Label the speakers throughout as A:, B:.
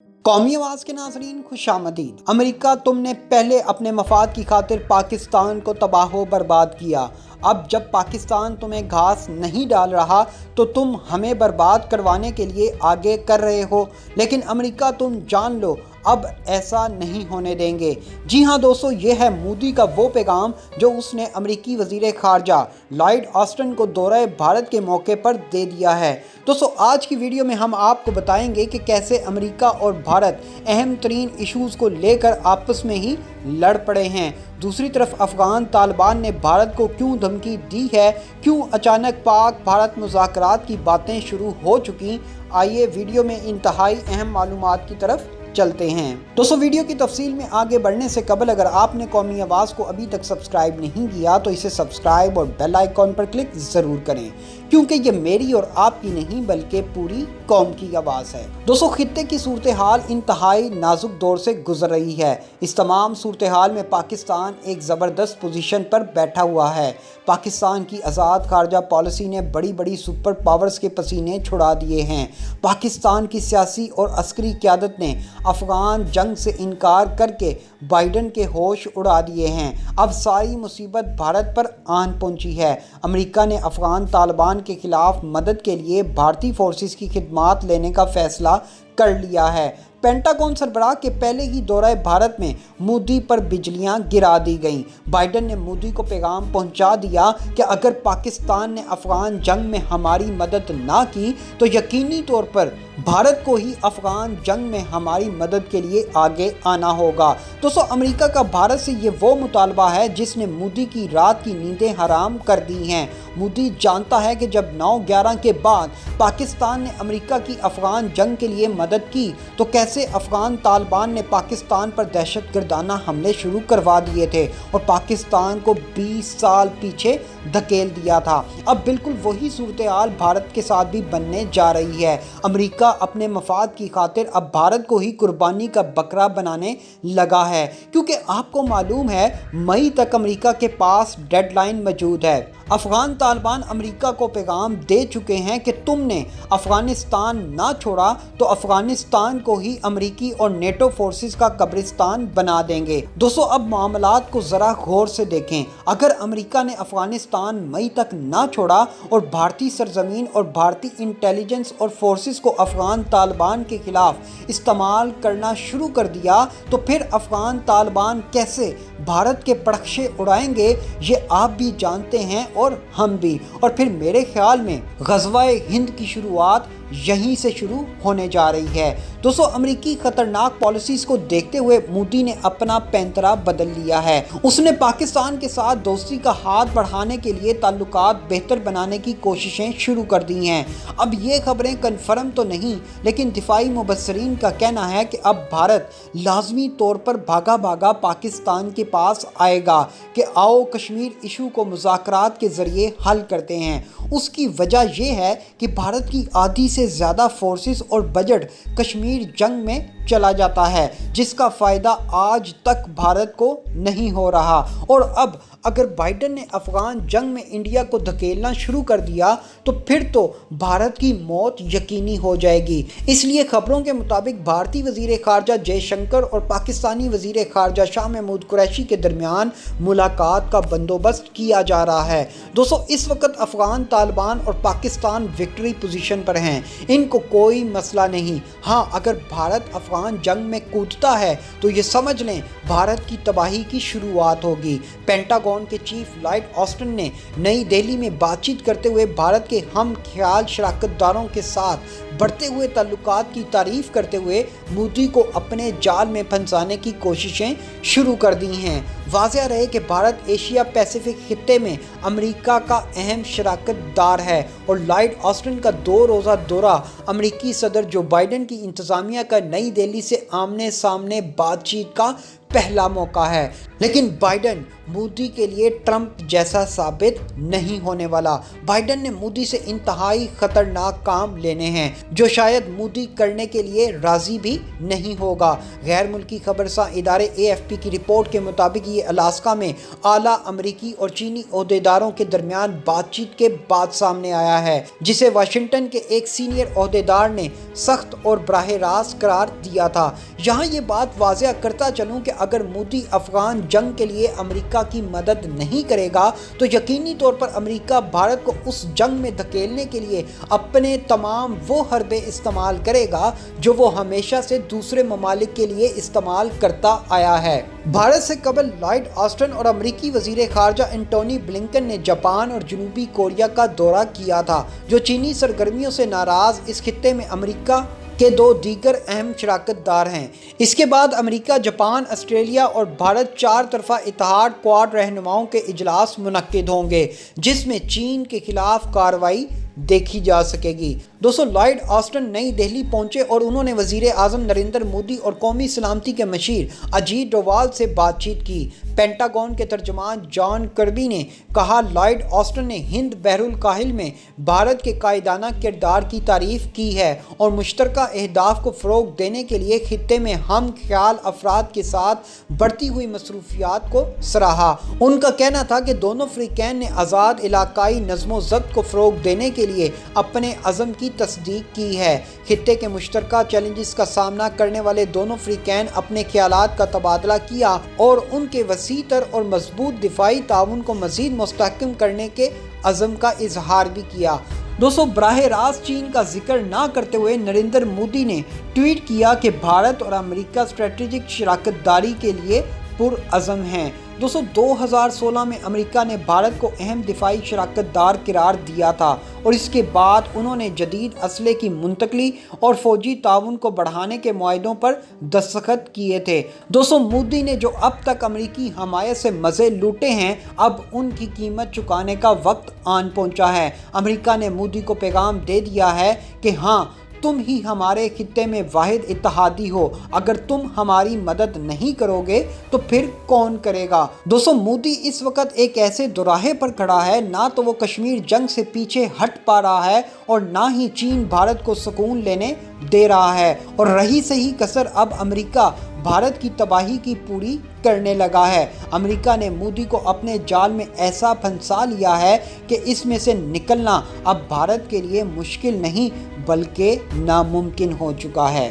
A: कौमी आवाज़ के नाज़रीन खुशामदीद। अमेरिका, तुमने पहले अपने मफाद की खातिर पाकिस्तान को तबाह बर्बाद किया। अब जब पाकिस्तान तुम्हें घास नहीं डाल रहा तो तुम हमें बर्बाद करवाने के लिए आगे कर रहे हो। लेकिन अमेरिका, तुम जान लो, अब ऐसा नहीं होने देंगे। जी हाँ दोस्तों, ये है मोदी का वो पैगाम जो उसने अमेरिकी वज़ीर ख़ारजा लॉयड ऑस्टिन को दौरे भारत के मौके पर दे दिया है। दोस्तों, आज की वीडियो में हम आपको बताएंगे कि कैसे अमेरिका और भारत अहम तरीन इशूज़ को लेकर आपस में ही लड़ पड़े हैं। दूसरी तरफ अफ़गान तालिबान ने भारत को क्यों धमकी दी है, क्यों अचानक पाक भारत मुज़ाकरात की बातें शुरू हो चुकी। आइए वीडियो में इंतहाई अहम मालूमात की तरफ चलते हैं। दोस्तों, वीडियो की तफसील में आगे बढ़ने से कबल अगर आपने कौमी आवाज़ को अभी तक सब्सक्राइब नहीं किया तो इसे सब्सक्राइब और बेल आइकॉन पर क्लिक ज़रूर करें, क्योंकि ये मेरी और आपकी नहीं बल्कि पूरी कौम की आवाज़ है। दोस्तों, खित्ते की सूरत हाल इंतहाई नाजुक दौर से गुजर रही है। इस तमाम सूरत हाल में पाकिस्तान एक ज़बरदस्त पोजीशन पर बैठा हुआ है। पाकिस्तान की आज़ाद खारजा पॉलिसी ने बड़ी बड़ी सुपर पावर्स के पसीने छुड़ा दिए हैं। पाकिस्तान की सियासी और अस्करी क़यादत ने अफ़गान जंग से इनकार करके बाइडन के होश उड़ा दिए हैं। अब सारी मुसीबत भारत पर आन पहुंची है। अमेरिका ने अफ़गान तालिबान के ख़िलाफ़ मदद के लिए भारतीय फोर्सेस की खिदमात लेने का फ़ैसला कर लिया है। पेंटागन सरबराह के पहले ही दौरे भारत में मोदी पर बिजलियां गिरा दी गईं। बाइडन ने मोदी को पैगाम पहुंचा दिया कि अगर पाकिस्तान ने अफ़गान जंग में हमारी मदद ना की तो यकीनी तौर पर भारत को ही अफ़गान जंग में हमारी मदद के लिए आगे आना होगा। दोस्तों, अमेरिका का भारत से ये वो मुतालबा है जिसने मोदी की रात की नींदें हराम कर दी हैं। मोदी जानता है कि जब 9/11 के बाद पाकिस्तान ने अमेरिका की अफ़गान जंग के लिए मदद की तो कैसे अफ़गान तालिबान ने पाकिस्तान पर दहशतगर्दाना हमले शुरू करवा दिए थे और पाकिस्तान को 20 साल पीछे धकेल दिया था। अब बिल्कुल वही सूरत हाल भारत के साथ भी बनने जा रही है। अमेरिका अपने मफाद की खातिर अब भारत को ही कुर्बानी का बकरा बनाने लगा है, क्योंकि आपको मालूम है मई तक अमेरिका के पास डेडलाइन मौजूद है। अफ़गान तालिबान अमेरिका को पैगाम दे चुके हैं कि तुमने अफ़गानिस्तान ना छोड़ा तो अफ़गानिस्तान को ही अमेरिकी और नेटो फोर्सेस का कब्रिस्तान बना देंगे। दोस्तों, अब मामलात को ज़रा गौर से देखें। अगर अमेरिका ने अफ़गानिस्तान मई तक ना छोड़ा और भारतीय सरजमीन और भारतीय इंटेलिजेंस और फोर्सेस को अफ़गान तालिबान के ख़िलाफ़ इस्तेमाल करना शुरू कर दिया तो फिर अफ़गान तालिबान कैसे भारत के पड़ाखे उड़ाएंगे, ये आप भी जानते हैं और हम भी। और फिर मेरे ख्याल में ग़ज़वा-ए हिंद की शुरुआत यहीं से शुरू होने जा रही है। दोस्तों, अमेरिकी खतरनाक पॉलिसीज़ को देखते हुए मोदी ने अपना पैंतरा बदल लिया है। उसने पाकिस्तान के साथ दोस्ती का हाथ बढ़ाने के लिए ताल्लुकात बेहतर बनाने की कोशिशें शुरू कर दी हैं। अब ये खबरें कन्फर्म तो नहीं, लेकिन दिफाई मुबस्सरीन का कहना है कि अब भारत लाजमी तौर पर भागा भागा पाकिस्तान के पास आएगा कि आओ कश्मीर इशू को मुज़ाकरात के ज़रिए हल करते हैं। उसकी वजह यह है कि भारत की आधी से ज़्यादा फोर्सेस और बजट कश्मीर जंग में चला जाता है, जिसका फ़ायदा आज तक भारत को नहीं हो रहा। और अब अगर बाइडन ने अफ़गान जंग में इंडिया को धकेलना शुरू कर दिया तो फिर तो भारत की मौत यकीनी हो जाएगी। इसलिए खबरों के मुताबिक भारतीय वज़ीर ख़ारजा जयशंकर और पाकिस्तानी वज़ीर ख़ारजा शाह महमूद कुरैशी के दरमियान मुलाकात का बंदोबस्त किया जा रहा है। दोस्तों, इस वक्त अफ़गान तालिबान और पाकिस्तान विक्ट्री पोजीशन पर हैं, इनको कोई मसला नहीं। हाँ, अगर भारत अफ़गान जंग में कूदता है तो ये समझ लें भारत की तबाही की शुरुआत होगी। पेंटागन के चीफ लॉयड ऑस्टिन ने नई दिल्ली में बातचीत करते हुए भारत के हम ख्याल शराकतदारों के साथ बढ़ते हुए ताल्लुकात की तारीफ करते हुए मोदी को अपने जाल में फंसाने की कोशिशें शुरू कर दी हैं। वाज़ेह रहे कि भारत एशिया पैसिफिक खित्ते में अमेरिका का अहम शराकतदार है और लॉयड ऑस्टिन का 2 रोज़ा दौरा अमेरिकी सदर जो बाइडन की इंतज़ामिया का नई दिल्ली से आमने सामने बातचीत का पहला मौका है। लेकिन बाइडन मोदी के लिए ट्रंप जैसा साबित नहीं होने वाला। बाइडन ने मोदी से इंतहाई खतरनाक काम लेने हैं जो शायद मोदी करने के लिए राजी भी नहीं होगा। गैर मुल्की खबरसां इदारे AFP की रिपोर्ट के मुताबिक ये अलास्का में आला अमरीकी और चीनी ओहदेदारों के दरमियान बातचीत के बाद सामने आया है, जिसे वाशिंगटन के एक सीनियर ओहदेदार ने सख्त और बराह रास्त करार दिया था। यहाँ ये बात वाज़ेह करता चलूँ कि अगर मोदी अफगान जंग के लिए अमेरिका की मदद नहीं करेगा तो यकीनी तौर पर अमेरिका भारत को उस जंग में धकेलने के लिए अपने तमाम वो हरबे इस्तेमाल करेगा जो वो हमेशा से दूसरे ममालिक के लिए इस्तेमाल करता आया है। भारत से कबल लॉयड ऑस्टिन और अमेरिकी वजीर खारजा एंटोनी ब्लिंकन ने जापान और जनूबी कोरिया का दौरा किया था, जो चीनी सरगर्मियों से नाराज इस खित्ते में अमेरिका के दो दीगर अहम शराकतदार हैं। इसके बाद अमेरिका, जापान, ऑस्ट्रेलिया और भारत चार तरफा इत्तेहाद क्वाड रहनुमाओं के इजलास मुनक्किद होंगे, जिसमें चीन के खिलाफ कार्रवाई देखी जा सकेगी। दोस्तों, लॉयड ऑस्टिन नई दिल्ली पहुंचे और उन्होंने वजीर आज़म नरेंद्र मोदी और कौमी सलामती के मशीर अजीत डोवाल से बातचीत की। पेंटागन के तर्जुमान जॉन कर्बी ने कहा, लॉयड ऑस्टिन ने हिंद बहरुल काहिल में भारत के कायदाना किरदार की तारीफ की है और मुश्तरका अहदाफ को फ़रोग देने के लिए खित्ते में हम ख्याल अफराद के साथ बढ़ती हुई मसरूफियात को सराहा। उनका कहना था कि दोनों फ्रीकैन ने आज़ाद इलाकाई नज़्मो ज़ब्त को फ़रोग देने के लिए अपने अज़म की तस्दीक की है। खित्ते के मुश्तरका चैलेंजेस का सामना करने वाले दोनों फ्रीकैन अपने ख्यालात का तबादला किया और उनके वसीतर और मजबूत दिफाई ताउन को मज़ीद मुस्तहकम करने के अज़म का इजहार भी किया। दोस्तों, बराह रास्त चीन का जिक्र ना करते हुए नरेंद्र मोदी ने ट्वीट किया कि भारत और अमेरिका स्ट्रेटेजिक शराकतदारी के लिए पुरअज़म हैं। दोस्तों, 2016 में अमेरिका ने भारत को अहम दिफाई शराकतदार करार दिया था और इसके बाद उन्होंने जदीद असले की मुंतकली और फौजी ताउन को बढ़ाने के मुआहदों पर दस्तखत किए थे। दोस्तों, मोदी ने जो अब तक अमेरिकी हमायत से मज़े लूटे हैं, अब उनकी कीमत चुकाने का वक्त आन पहुंचा है। अमेरिका ने मोदी को पैगाम दे दिया है कि हाँ, तुम ही हमारे खित्ते में वाहिद इत्तेहादी हो। अगर तुम हमारी मदद नहीं करोगे तो फिर कौन करेगा। दोस्तों, मोदी इस वक्त एक ऐसे दोराहे पर खड़ा है, ना तो वो कश्मीर जंग से पीछे हट पा रहा है और ना ही चीन भारत को सुकून लेने दे रहा है, और रही सही कसर अब अमेरिका भारत की तबाही की पूरी करने लगा है। अमेरिका ने मोदी को अपने जाल में ऐसा फंसा लिया है कि इसमें से निकलना अब भारत के लिए मुश्किल नहीं बल्कि नामुमकिन हो चुका है।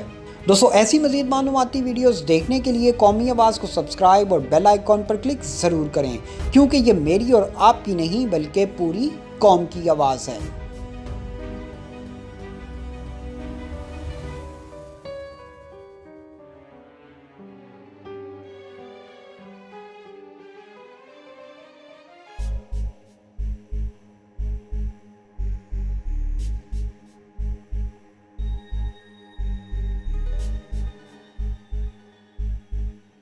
A: दोस्तों, ऐसी मज़ीद मालूमाती वीडियोस देखने के लिए कौमी आवाज़ को सब्सक्राइब और बेल आइकॉन पर क्लिक ज़रूर करें, क्योंकि ये मेरी और आपकी नहीं बल्कि पूरी कौम की आवाज़ है।